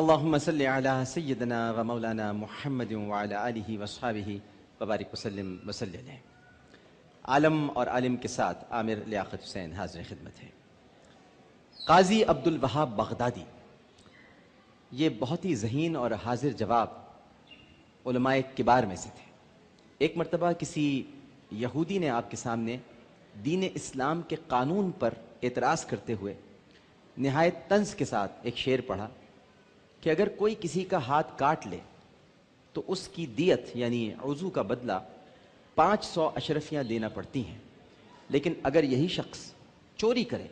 اللہم صلی علی سیدنا و مولانا محمد وعلی آلہ واصحابہ وبارک وسلم وصلی علیہ۔ عالم اور عالم کے ساتھ عامر لیاقت حسین حاضر خدمت ہے۔ قاضی عبد الوہاب بغدادی یہ بہت ہی ذہین اور حاضر جواب علماء کبار میں سے تھے۔ ایک مرتبہ کسی یہودی نے آپ کے سامنے دین اسلام کے قانون پر اعتراض کرتے ہوئے نہایت طنز کے ساتھ ایک شعر پڑھا کہ اگر کوئی کسی کا ہاتھ کاٹ لے تو اس کی دیت یعنی عضو کا بدلہ 500 اشرفیاں دینا پڑتی ہیں، لیکن اگر یہی شخص چوری کرے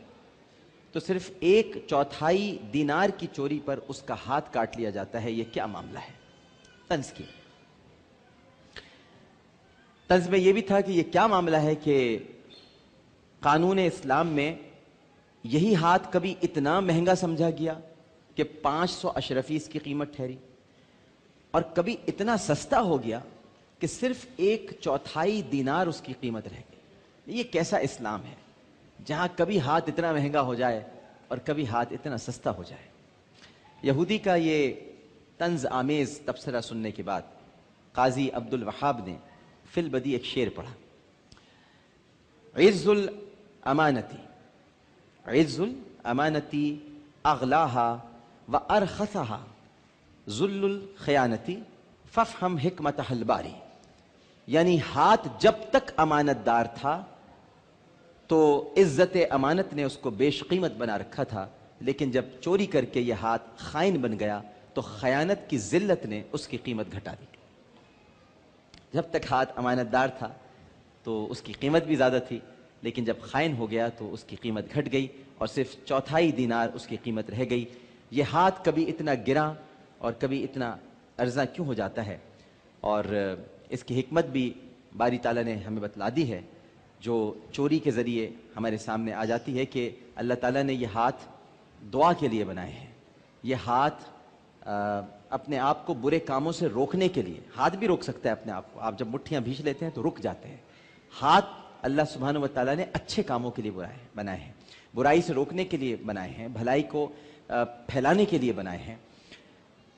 تو صرف 1/4 دینار کی چوری پر اس کا ہاتھ کاٹ لیا جاتا ہے۔ یہ کیا معاملہ ہے؟ طنز کی طنز میں یہ بھی تھا کہ یہ کیا معاملہ ہے کہ قانون اسلام میں یہی ہاتھ کبھی اتنا مہنگا سمجھا گیا کہ 500 اشرفی اس کی قیمت ٹھہری، اور کبھی اتنا سستا ہو گیا کہ صرف 1/4 دینار اس کی قیمت رہ گئی۔ یہ کیسا اسلام ہے جہاں کبھی ہاتھ اتنا مہنگا ہو جائے اور کبھی ہاتھ اتنا سستا ہو جائے؟ یہودی کا یہ طنز آمیز تبصرہ سننے کے بعد قاضی عبد الوہاب نے فی البدی ایک شعر پڑھا: عز الامانتی عز الامانتی اغلاها وارخصها ذل الخیانتی فافہم حکمتہ الباری۔ یعنی ہاتھ جب تک امانت دار تھا تو عزت امانت نے اس کو بیش قیمت بنا رکھا تھا، لیکن جب چوری کر کے یہ ہاتھ خائن بن گیا تو خیانت کی ذلت نے اس کی قیمت گھٹا دی۔ جب تک ہاتھ امانت دار تھا تو اس کی قیمت بھی زیادہ تھی، لیکن جب خائن ہو گیا تو اس کی قیمت گھٹ گئی اور صرف 1/4 دینار اس کی قیمت رہ گئی۔ یہ ہاتھ کبھی اتنا گراں اور کبھی اتنا ارزاں کیوں ہو جاتا ہے؟ اور اس کی حکمت بھی باری تعالیٰ نے ہمیں بتلا دی ہے، جو چوری کے ذریعے ہمارے سامنے آ جاتی ہے کہ اللہ تعالیٰ نے یہ ہاتھ دعا کے لیے بنائے ہیں۔ یہ ہاتھ اپنے آپ کو برے کاموں سے روکنے کے لیے، ہاتھ بھی روک سکتا ہے اپنے آپ کو۔ آپ جب مٹھیاں بھینچ لیتے ہیں تو رک جاتے ہیں۔ ہاتھ اللہ سبحانہ و تعالیٰ نے اچھے کاموں کے لیے بنائے ہیں، برائی سے روکنے کے لیے بنائے ہیں، بھلائی کو پھیلانے کے لیے بنائے ہیں۔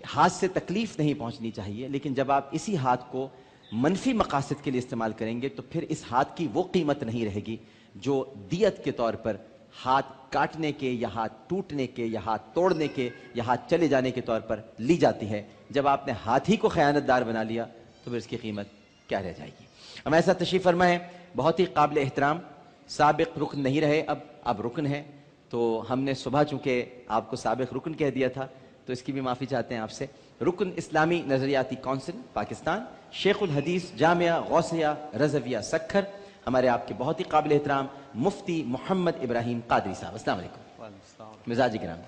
ہاتھ سے تکلیف نہیں پہنچنی چاہیے، لیکن جب آپ اسی ہاتھ کو منفی مقاصد کے لیے استعمال کریں گے تو پھر اس ہاتھ کی وہ قیمت نہیں رہے گی جو دیت کے طور پر ہاتھ کاٹنے کے یا ہاتھ ٹوٹنے کے یا ہاتھ توڑنے کے یا ہاتھ چلے جانے کے طور پر لی جاتی ہے۔ جب آپ نے ہاتھ ہی کو خیانت دار بنا لیا تو پھر اس کی قیمت کیا رہ جائے گی؟ ہمارے ساتھ تشریف فرما ہے بہت ہی قابل احترام، سابق رکن نہیں رہے، اب رکن ہے، تو ہم نے صبح چونکہ آپ کو سابق رکن کہہ دیا تھا تو اس کی بھی معافی چاہتے ہیں آپ سے۔ رکن اسلامی نظریاتی کونسل پاکستان، شیخ الحدیث جامعہ غوثیہ رضویہ سکھر، ہمارے آپ کے بہت ہی قابل احترام مفتی محمد ابراہیم قادری صاحب۔ السلام علیکم مزاج کرام۔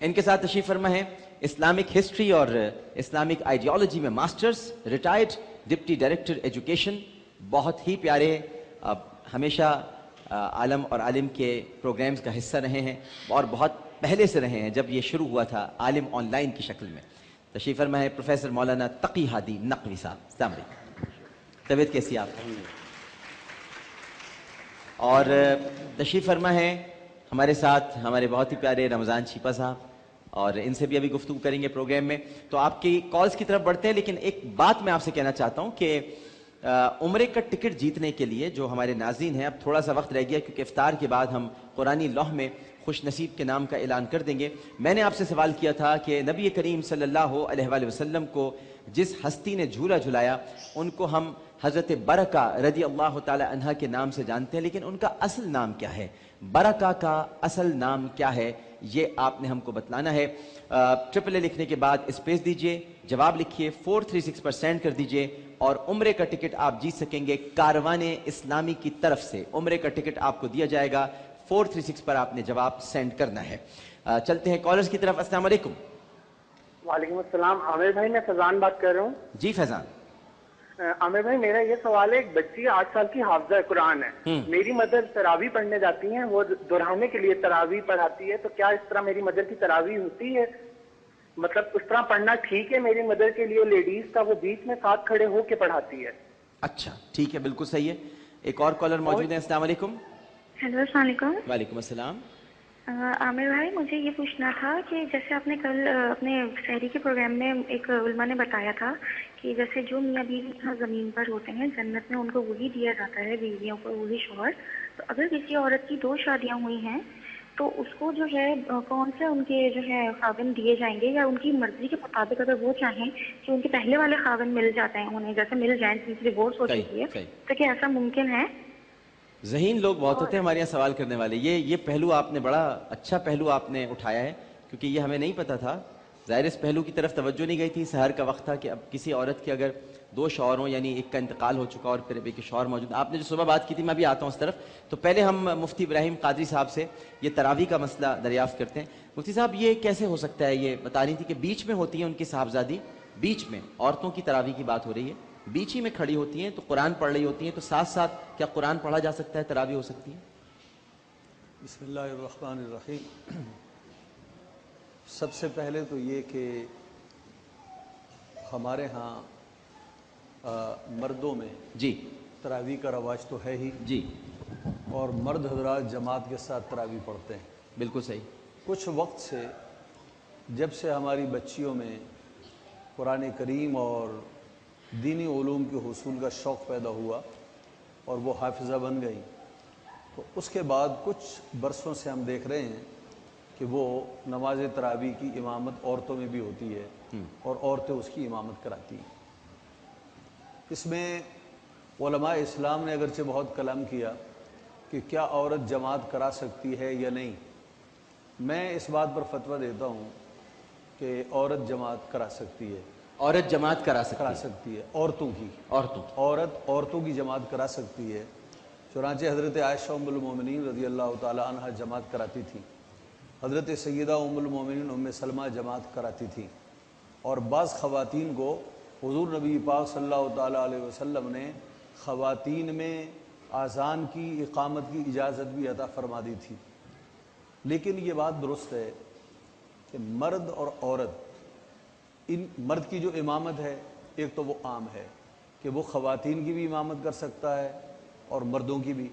ان کے ساتھ تشریف فرما ہے اسلامک ہسٹری اور اسلامک آئیڈیالوجی میں masters, retired deputy director education, بہت ہی پیارے، ہمیشہ عالم اور عالم کے پروگرامز کا حصہ رہے ہیں اور بہت پہلے سے رہے ہیں جب یہ شروع ہوا تھا عالم آن لائن کی شکل میں۔ تشریف فرما ہے پروفیسر مولانا تقی ہادی نقوی صاحب۔ السلام علیکم، طبیعت کیسی آپ کی؟ اور تشریف فرما ہے ہمارے ساتھ ہمارے بہت ہی پیارے رمضان چھیپا صاحب، اور ان سے بھی ابھی گفتگو کریں گے پروگرام میں۔ تو آپ کی کالز کی طرف بڑھتے ہیں، لیکن ایک بات میں آپ سے کہنا چاہتا ہوں کہ عمرے کا ٹکٹ جیتنے کے لیے جو ہمارے ناظرین ہیں، اب تھوڑا سا وقت رہ گیا کیونکہ افطار کے بعد ہم قرآنی لوح میں خوش نصیب کے نام کا اعلان کر دیں گے۔ میں نے آپ سے سوال کیا تھا کہ نبی کریم صلی اللہ علیہ وآلہ وسلم کو جس ہستی نے جھولا جھلایا ان کو ہم حضرت برکہ رضی اللہ تعالی عنہ کے نام سے جانتے ہیں، لیکن ان کا اصل نام کیا ہے؟ برکہ کا اصل نام کیا ہے؟ یہ آپ نے ہم کو بتلانا ہے۔ ٹرپل اے لکھنے کے بعد اسپیس دیجئے، جواب لکھیے، 436 پر سینڈ کر دیجئے، اور عمرے کا ٹکٹ آپ جیت سکیں گے کاروان اسلامی کی طرف سے۔ عمرے کا ٹکٹ آپ کو دیا جائے گا، 436 پر آپ نے جواب سینڈ کرنا ہے۔ چلتے ہیں کالرز کی طرف۔ السلام علیکم۔ وعلیکم السلام، عامر بھائی میں فیضان بات کر رہا ہوں۔ جی فیضان۔ عامر بھائی میرا یہ سوال ہے، ایک بچی 8 سال کی حافظہ قرآن ہے، میری مدر تراویح پڑھنے جاتی ہیں، وہ دہرانے کے لیے تراویح پڑھاتی ہے، تو کیا اس طرح میری مدر کی تراویح ہوتی ہے؟ مطلب اس طرح پڑھنا ٹھیک ہے میری مدر کے لیے؟ لیڈیز کا وہ بیچ میں ساتھ کھڑے ہو کے پڑھاتی ہے۔ اچھا ٹھیک ہے، بالکل صحیح ہے۔ ایک اور کالر موجود ہے۔ السلام علیکم۔ ہیلو السلام علیکم۔ وعلیکم السلام۔ عامر بھائی مجھے یہ پوچھنا تھا کہ جیسے آپ نے کل اپنے شہری کے پروگرام میں ایک علماء نے بتایا تھا کہ جیسے جو میاں بیوی یہاں زمین پر ہوتے ہیں جنت میں ان کو وہی دیا جاتا ہے، بیویوں کو وہی شوہر. تو اگر کسی عورت کی 2 شادیاں ہوئی ہیں تو اس کو جو ہے کون سے ان کے جو ہے خاوند دیے جائیں گے، یا ان کی مرضی کے مطابق اگر وہ چاہیں کہ ان کے پہلے والے خاوند مل جاتے ہیں انہیں، جیسے مل جائیں ان کی ڈیورس ہو چکی ہے، تو کیا ایسا ممکن ہے؟ ذہین لوگ بہت ہوتے ہیں ہمارے یہاں سوال کرنے والے. یہ پہلو آپ نے بڑا اچھا پہلو آپ نے اٹھایا ہے، کیونکہ یہ ہمیں نہیں پتا تھا. ظاہر اس پہلو کی طرف توجہ نہیں گئی تھی. سحر کا وقت تھا کہ اب کسی عورت کے اگر 2 شوہر ہوں، یعنی ایک کا انتقال ہو چکا اور پھر اب ایک شوہر موجود. آپ نے جو صبح بات کی تھی میں بھی آتا ہوں اس طرف. تو پہلے ہم مفتی ابراہیم قادری صاحب سے یہ تراویح کا مسئلہ دریافت کرتے ہیں. مفتی صاحب یہ کیسے ہو سکتا ہے؟ یہ بتا رہی تھی کہ بیچ میں ہوتی ہیں ان کی صاحبزادی، بیچ میں عورتوں کی تراویح کی بات ہو رہی ہے، بیچ ہی میں کھڑی ہوتی ہیں تو قرآن پڑھ رہی ہوتی ہیں، تو ساتھ ساتھ کیا قرآن پڑھا جا سکتا ہے، تراویح ہو سکتی ہے؟ بسم اللہ الرحمن الرحیم. سب سے پہلے تو یہ کہ ہمارے ہاں مردوں میں جی تراویح کا رواج تو ہے ہی، جی اور مرد حضرات جماعت کے ساتھ تراویح پڑھتے ہیں. بالکل صحیح. کچھ وقت سے جب سے ہماری بچیوں میں قرآن کریم اور دینی علوم کے حصول کا شوق پیدا ہوا اور وہ حافظہ بن گئی، تو اس کے بعد کچھ برسوں سے ہم دیکھ رہے ہیں کہ وہ نماز تراویح کی امامت عورتوں میں بھی ہوتی ہے اور عورتیں اس کی امامت کراتی ہیں. اس میں علماء اسلام نے اگرچہ بہت کلام کیا کہ کیا عورت جماعت کرا سکتی ہے یا نہیں. میں اس بات پر فتویٰ دیتا ہوں کہ عورت جماعت کرا سکتی ہے. عورت جماعت کرا سکتی ہے عورتوں کی، عورتوں کی جماعت کرا سکتی ہے. چنانچہ حضرت عائشہ ام المومنین رضی اللہ تعالی عنہ جماعت کراتی تھیں، حضرت سیدہ ام المومنین ام سلمہ جماعت کراتی تھیں، اور بعض خواتین کو حضور نبی پاک صلی اللہ تعالی علیہ وسلم نے خواتین میں اذان کی اقامت کی اجازت بھی عطا فرما دی تھی. لیکن یہ بات درست ہے کہ مرد اور عورت، مرد کی جو امامت ہے ایک تو وہ عام ہے کہ وہ خواتین کی بھی امامت کر سکتا ہے اور مردوں کی بھی،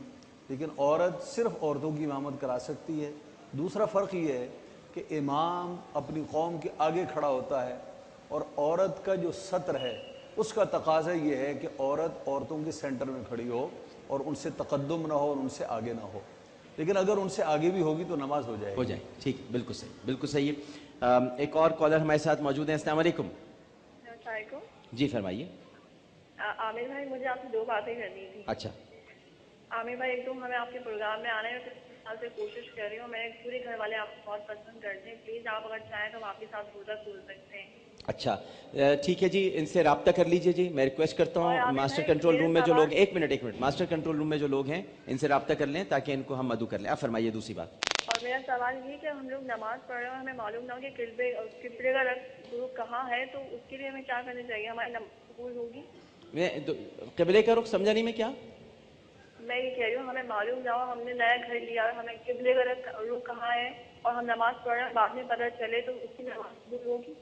لیکن عورت صرف عورتوں کی امامت کرا سکتی ہے. دوسرا فرق یہ ہے کہ امام اپنی قوم کے آگے کھڑا ہوتا ہے، اور عورت کا جو سطر ہے اس کا تقاضا یہ ہے کہ عورت عورتوں کے سینٹر میں کھڑی ہو اور ان سے تقدم نہ ہو اور ان سے آگے نہ ہو. لیکن اگر ان سے آگے بھی ہوگی تو نماز ہو جائے گی. ٹھیک، بالکل صحیح، بالکل صحیح. ایک اور کالر ہمارے ساتھ موجود ہیں. السلام علیکم. السلام علیکم. جی فرمائیے. عامر بھائی مجھے آپ سے 2 باتیں کرنی تھی. اچھا عامر بھائی، ایک تو ہمیں آپ کے پروگرام میں آنے میں سال سے کوشش کر رہی ہوں. میرے پورے گھر والے آپ کو بہت پسند کرتے ہیں. پلیز آپ اگر چاہیں تو ہم آپ کے ساتھ روزہ کھول سکتے ہیں. اچھا ٹھیک ہے جی، ان سے رابطہ کر لیجئے جی. میں ریکویسٹ کرتا ہوں ماسٹر کنٹرول روم میں جو لوگ ایک منٹ ماسٹر کنٹرول روم میں جو لوگ ہیں ان سے رابطہ کر لیں تاکہ ان کو ہم مدعو کر لیں. آپ فرمائیے دوسری بات. اور میرا سوال یہ کہ ہم لوگ نماز پڑھ رہے ہیں اور ہمیں معلوم نہ ہو کہ قبلے کا رخ کہاں ہے، تو اس کے لیے ہمیں کیا کرنا چاہیے؟ ہماری نماز قبول ہوگی؟ میں قبلے کا رخ سمجھا نہیں میں کیا؟ میں یہ کہہ رہی ہوں ہمیں معلوم نہ ہو، ہم نے نیا گھر لیا اور ہمیں قبلے کا رخ کہاں ہے اور ہم نماز پڑھ رہے ہیں، بعد میں پتہ چلے تو اس کی نماز قبول ہوگی؟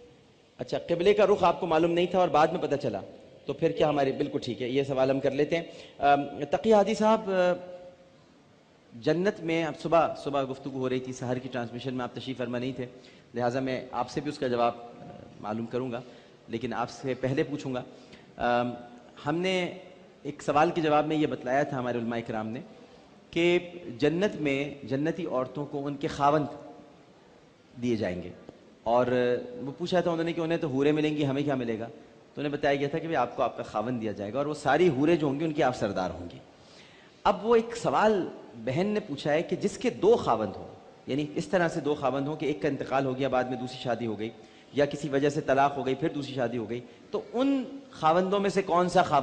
اچھا، قبلے کا رخ آپ کو معلوم نہیں تھا اور بعد میں پتہ چلا تو پھر کیا ہماری؟ بالکل ٹھیک ہے، یہ سوال ہم کر لیتے ہیں. تقی ہادی صاحب، جنت میں اب صبح گفتگو ہو رہی تھی، سحر کی ٹرانسمیشن میں آپ تشریف فرما نہیں تھے، لہٰذا میں آپ سے بھی اس کا جواب معلوم کروں گا، لیکن آپ سے پہلے پوچھوں گا. ہم نے ایک سوال کے جواب میں یہ بتلایا تھا ہمارے علماء کرام نے کہ جنت میں جنتی عورتوں کو ان کے خاوند دیے جائیں گے، اور وہ پوچھا تھا انہوں نے کہ انہیں تو حوریں ملیں گی، ہمیں کیا ملے گا؟ تو انہیں بتایا گیا تھا کہ آپ کو آپ کا خاوند دیا جائے گا اور وہ ساری حوریں جو ہوں گی ان کی آپ سردار ہوں گی. اب وہ ایک سوال بہن نے پوچھا ہے کہ جس کے 2 خاوند ہوں، یعنی اس طرح سے 2 خاوند ہوں کہ ایک کا انتقال ہو گیا، بعد میں دوسری شادی ہو گئی، یا کسی وجہ سے طلاق ہو گئی پھر دوسری شادی ہو گئی، تو ان خاوندوں میں سے کون سا خاوند